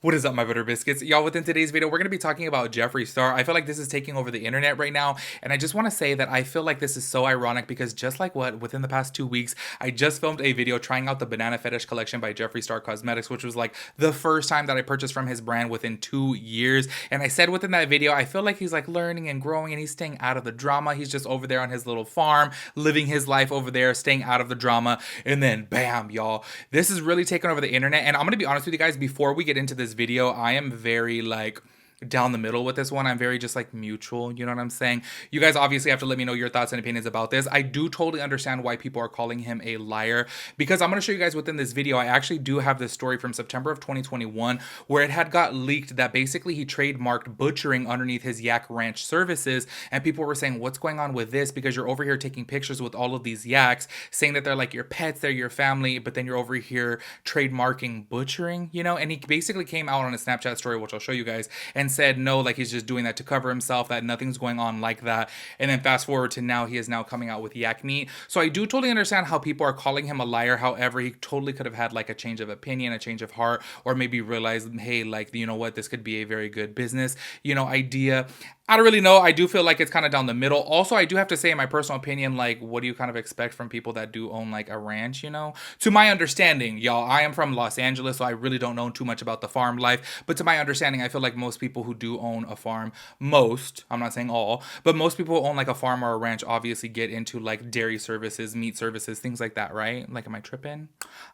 What is up, my butter biscuits? Y'all, within today's video, we're going to be talking about Jeffree Star. I feel like this is taking over the internet right now, and I just want to say that I feel like this is so ironic because just like within the past 2 weeks, I just filmed a video trying out the Banana Fetish collection by Jeffree Star Cosmetics, which was like the first time that I purchased from his brand within 2 years. And I said within that video, I feel like he's like learning and growing and he's staying out of the drama. He's just over there on his little farm, living his life over there, staying out of the drama. And then bam, y'all, this is really taking over the internet. And I'm going to be honest with you guys, before we get into this video, I am very like down the middle with this one. I'm very just like mutual, you know what I'm saying? You guys obviously have to let me know your thoughts and opinions about this. I do totally understand why people are calling him a liar, because I'm going to show you guys within this video. I actually do have this story from September of 2021 where it had got leaked that basically he trademarked butchering underneath his yak ranch services, and people were saying, what's going on with this? Because you're over here taking pictures with all of these yaks, saying that they're like your pets, they're your family, but then you're over here trademarking butchering, you know? And he basically came out on a Snapchat story, which I'll show you guys, and said no, like he's just doing that to cover himself, that nothing's going on like that. And then fast forward to now, he is now coming out with yak meat. So I do totally understand how people are calling him a liar. However, he totally could have had like a change of opinion, a change of heart, or maybe realized, hey, like, you know what, this could be a very good business, you know, idea. I don't really know. I do feel like it's kind of down the middle. Also, I do have to say, in my personal opinion, like, what do you kind of expect from people that do own like a ranch, you know? To my understanding, y'all, I am from Los Angeles, so I really don't know too much about the farm life. But to my understanding, I feel like most people who do own a farm, I'm not saying all, but most people who own like a farm or a ranch obviously get into like dairy services, meat services, things like that, right? Like, am I tripping?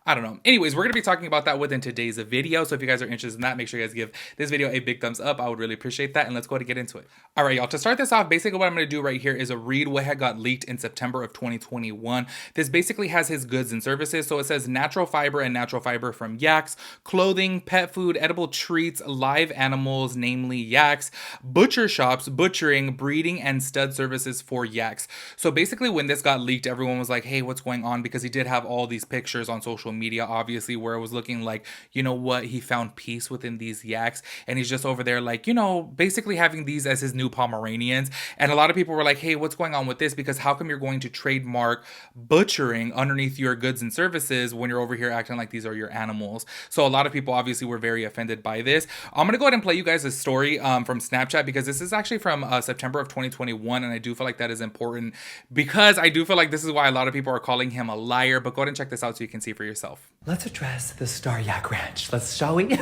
I don't know. Anyways, we're going to be talking about that within today's video. So if you guys are interested in that, make sure you guys give this video a big thumbs up. I would really appreciate that. And let's go ahead and get into it. All right, y'all, to start this off, basically what I'm going to do right here is a read what had got leaked in September of 2021. This basically has his goods and services. So it says natural fiber and natural fiber from yaks, clothing, pet food, edible treats, live animals, namely yaks, butcher shops, butchering, breeding, and stud services for yaks. So basically when this got leaked, everyone was like, hey, what's going on? Because he did have all these pictures on social media, obviously, where it was looking like, you know what, he found peace within these yaks. And he's just over there like, you know, basically having these as his new Pomeranians. And a lot of people were like, hey, what's going on with this? Because how come you're going to trademark butchering underneath your goods and services when you're over here acting like these are your animals? So a lot of people obviously were very offended by this. I'm going to go ahead and play you guys a story from Snapchat, because this is actually from September of 2021. And I do feel like that is important because I do feel like this is why a lot of people are calling him a liar. But go ahead and check this out so you can see for yourself. Let's address the Star Yak Ranch. Shall we?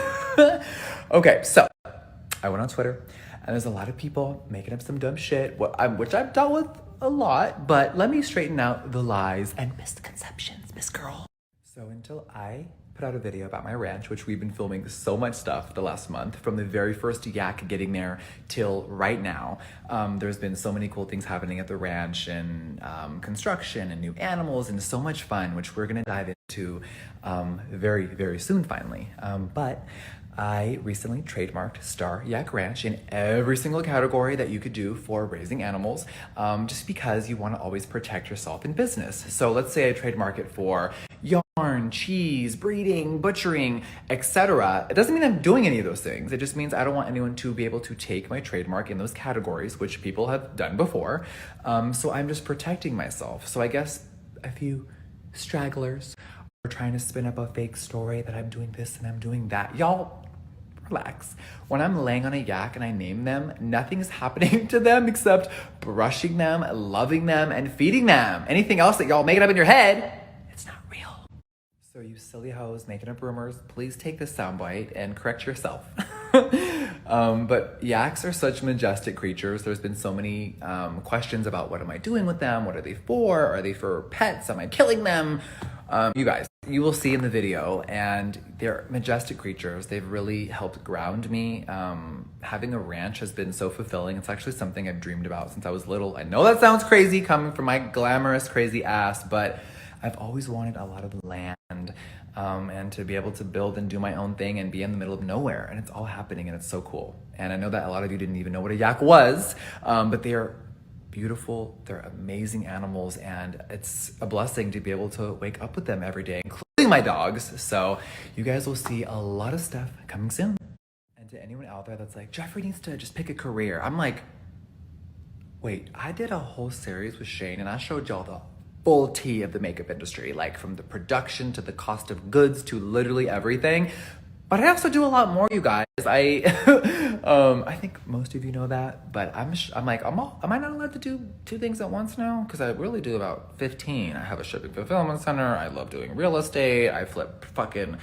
Okay, so I went on Twitter, and there's a lot of people making up some dumb shit, which I've dealt with a lot, but let me straighten out the lies and misconceptions, Miss Girl. So until I put out a video about my ranch, which we've been filming so much stuff the last month, from the very first yak getting there till right now, there's been so many cool things happening at the ranch, and construction and new animals and so much fun, which we're gonna dive into very, very soon finally. But I recently trademarked Star Yak Ranch in every single category that you could do for raising animals, just because you want to always protect yourself in business. So let's say I trademark it for yarn, cheese, breeding, butchering, etc. It doesn't mean I'm doing any of those things. It just means I don't want anyone to be able to take my trademark in those categories, which people have done before. So I'm just protecting myself. So I guess a few stragglers are trying to spin up a fake story that I'm doing this and I'm doing that. Y'all, relax. When I'm laying on a yak and I name them, nothing's happening to them except brushing them, loving them, and feeding them. Anything else that y'all make it up in your head, it's not real. So you silly hoes making up rumors, please take this soundbite and correct yourself. But yaks are such majestic creatures. There's been so many questions about what am I doing with them? What are they for? Are they for pets? Am I killing them? You guys, you will see in the video, and they're majestic creatures. They've really helped ground me. Having a ranch has been so fulfilling. It's actually something I've dreamed about since I was little. I know that sounds crazy coming from my glamorous, crazy ass, but I've always wanted a lot of land and to be able to build and do my own thing and be in the middle of nowhere. And it's all happening, and it's so cool. And I know that a lot of you didn't even know what a yak was, but they are beautiful, they're amazing animals, and it's a blessing to be able to wake up with them every day, including my dogs. So you guys will see a lot of stuff coming soon. And to anyone out there that's like, Jeffree needs to just pick a career, I'm like, wait, I did a whole series with Shane and I showed y'all the full tea of the makeup industry, like from the production to the cost of goods to literally everything. But I also do a lot more, you guys. I think most of you know that, but I'm like, am I not allowed to do two things at once now? Because I really do about 15. I have a shipping fulfillment center. I love doing real estate. I flip fucking.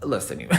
Listen, you.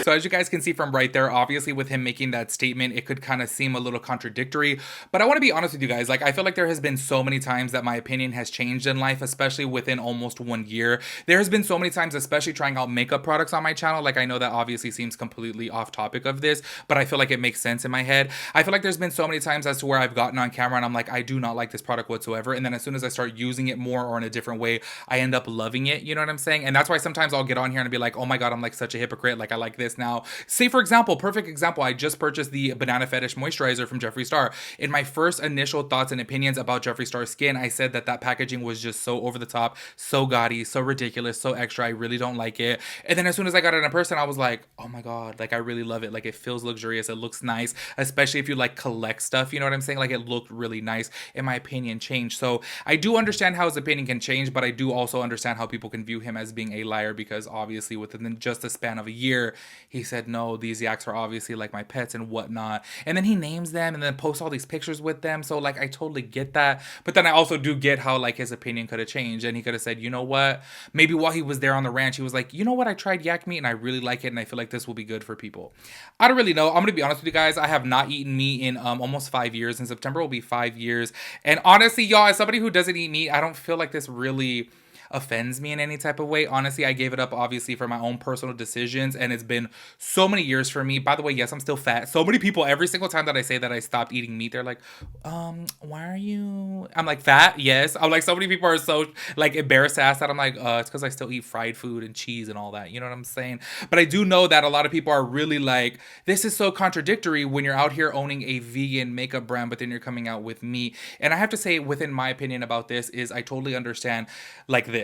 So as you guys can see from right there, obviously with him making that statement, it could kind of seem a little contradictory. But I want to be honest with you guys. Like, I feel like there has been so many times that my opinion has changed in life, especially within almost 1 year. There has been so many times, especially trying out makeup products on my channel. Like, I know that obviously seems completely off topic of this, but I feel like it makes sense in my head. I feel like there's been so many times as to where I've gotten on camera and I'm like, I do not like this product whatsoever. And then as soon as I start using it more or in a different way, I end up loving it. You know what I'm saying? And that's why sometimes I'll get on here and be like, oh my God, I'm like such a hypocrite. Like, I like this now. Say for example, perfect example, I just purchased the Banana Fetish moisturizer from Jeffree Star. In my first initial thoughts and opinions about Jeffree Star's skin, I said that packaging was just so over the top, so gaudy, so ridiculous, so extra. I really don't like it. And then as soon as I got it in person, I was like, oh my God, like I really love it. Like, it feels luxurious. It looks nice, especially if you like collect stuff. You know what I'm saying? Like, it looked really nice. In my opinion, changed. So I do understand how his opinion can change, but I do also understand how people can view him as being a liar, because obviously within just the span of a year, he said, no, these yaks are obviously like my pets and whatnot. And then he names them and then posts all these pictures with them. So like, I totally get that. But then I also do get how like his opinion could have changed, and he could have said, you know what? Maybe while he was there on the ranch, he was like, you know what? I tried yak meat and I really like it, and I feel like this will be good for people. I don't really know. I'm going to be honest with you guys. I have not eaten meat in almost 5 years. In September will be 5 years. And honestly, y'all, as somebody who doesn't eat meat, I don't feel like this really offends me in any type of way. Honestly, I gave it up obviously for my own personal decisions, and it's been so many years for me. By the way, yes, I'm still fat. So many people, every single time that I say that I stopped eating meat, they're like, why are you, I'm like, fat? Yes. I'm like, so many people are so like embarrassed to ask that. I'm like, it's because I still eat fried food and cheese and all that, you know what I'm saying? But I do know that a lot of people are really like, this is so contradictory when you're out here owning a vegan makeup brand, but then you're coming out with meat. And I have to say, within my opinion about this, is I totally understand like this.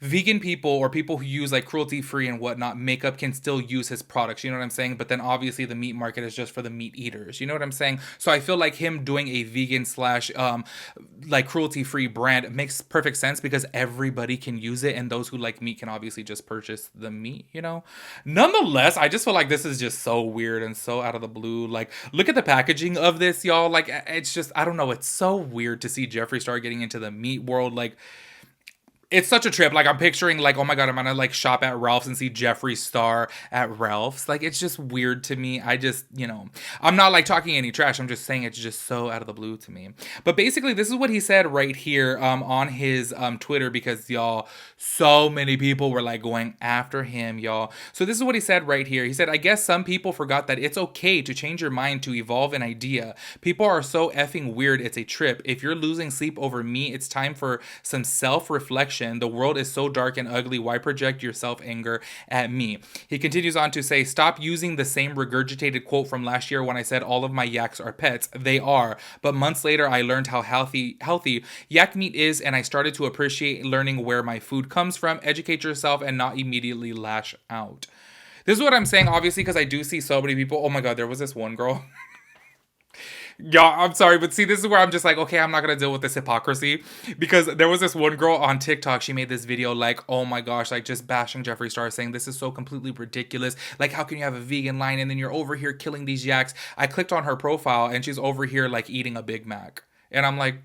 Vegan people or people who use like cruelty free and whatnot makeup can still use his products, you know what I'm saying? But then obviously the meat market is just for the meat eaters, you know what I'm saying? So I feel like him doing a vegan slash like cruelty free brand makes perfect sense, because everybody can use it, and those who like meat can obviously just purchase the meat, you know? Nonetheless, I just feel like this is just so weird and so out of the blue. Like, look at the packaging of this, y'all. Like, it's just, I don't know, it's so weird to see Jeffree Star getting into the meat world. Like, it's such a trip. Like, I'm picturing like, oh my God, I'm gonna like shop at Ralph's and see Jeffree Star at Ralph's. Like, it's just weird to me. I just, you know, I'm not like talking any trash. I'm just saying it's just so out of the blue to me. But basically, this is what he said right here on his Twitter, because y'all, so many people were like going after him, y'all. So this is what he said right here. He said, I guess some people forgot that it's okay to change your mind to evolve an idea. People are so effing weird. It's a trip. If you're losing sleep over me, it's time for some self-reflection. The world is so dark and ugly. Why project your self-anger at me? He continues on to say, stop using the same regurgitated quote from last year when I said all of my yaks are pets. They are. But months later, I learned how healthy yak meat is, and I started to appreciate learning where my food comes from. Educate yourself and not immediately lash out. This is what I'm saying, obviously, because I do see so many people. Oh my God, there was this one girl. Y'all, I'm sorry, but see, this is where I'm just like, okay, I'm not gonna deal with this hypocrisy, because there was this one girl on TikTok. She made this video like, oh my gosh, like just bashing Jeffree Star, saying this is so completely ridiculous. Like, how can you have a vegan line and then you're over here killing these yaks? I clicked on her profile and she's over here like eating a Big Mac, and I'm like,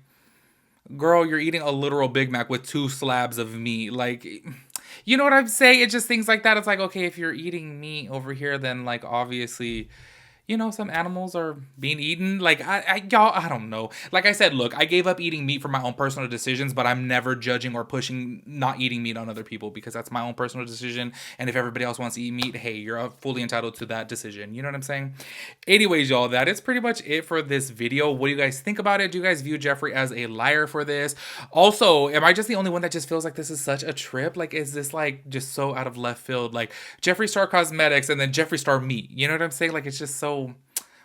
girl, you're eating a literal Big Mac with 2 slabs of meat. Like, you know what I'm saying? It's just things like that. It's like, okay, if you're eating meat over here, then like obviously, you know, some animals are being eaten. Like, y'all, I don't know. Like I said, look, I gave up eating meat for my own personal decisions, but I'm never judging or pushing not eating meat on other people, because that's my own personal decision. And if everybody else wants to eat meat, hey, you're fully entitled to that decision. You know what I'm saying? Anyways, y'all, that is pretty much it for this video. What do you guys think about it? Do you guys view Jeffree as a liar for this? Also, am I just the only one that just feels like this is such a trip? Like, is this like just so out of left field? Like, Jeffree Star Cosmetics and then Jeffree Star meat. You know what I'm saying? Like, it's just so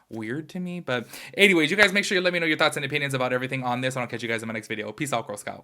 weird to me. But anyways, you guys make sure you let me know your thoughts and opinions about everything on this, and I'll catch you guys in my next video. Peace out, Girl Scout.